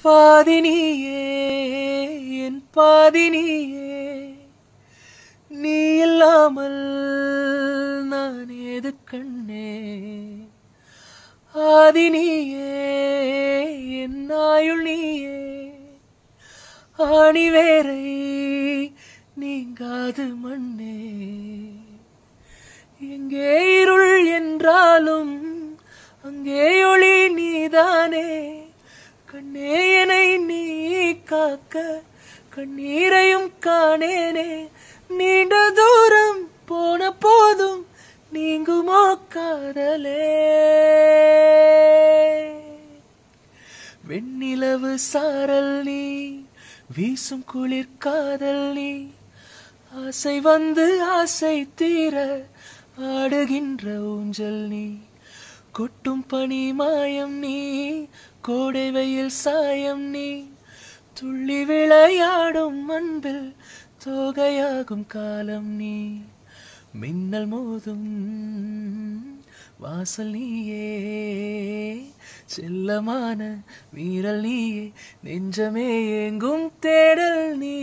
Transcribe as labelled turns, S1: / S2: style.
S1: பாதி நீயே என் பாதி நீயே, நீ இல்லாமல் நான் ஏது கண்ணே. ஆதி நீயே என் ஆயுள் நீயே, ஆணி வேரை நீங்காது மண்ணே. எங்கே இருள் என்றாலும் அங்கே ஒளி நீதானே. கண்ணே என்னை நீ காக்க கண்ணீரையும் காணேனே. நீண்ட தூரம் போன போதும் நீங்குமோ காதலே. வெண்ணிலவு சாரல் நீ, வீசும் குளிர் காதல் நீ, ஆசை வந்து ஆசை தீர ஆடுகின்ற ஊஞ்சல் நீ. கொட்டும் பனி மாயம் நீ, கோடை வெயில் சாயம் நீ, துள்ளி விளையாடும் அன்பில் தோகையாகும் காலம் நீ. மின்னல் மோதும் வாசல் நீயே, செல்லமான வீரல் நீயே, நெஞ்சமே எங்கும் தேடல் நீ.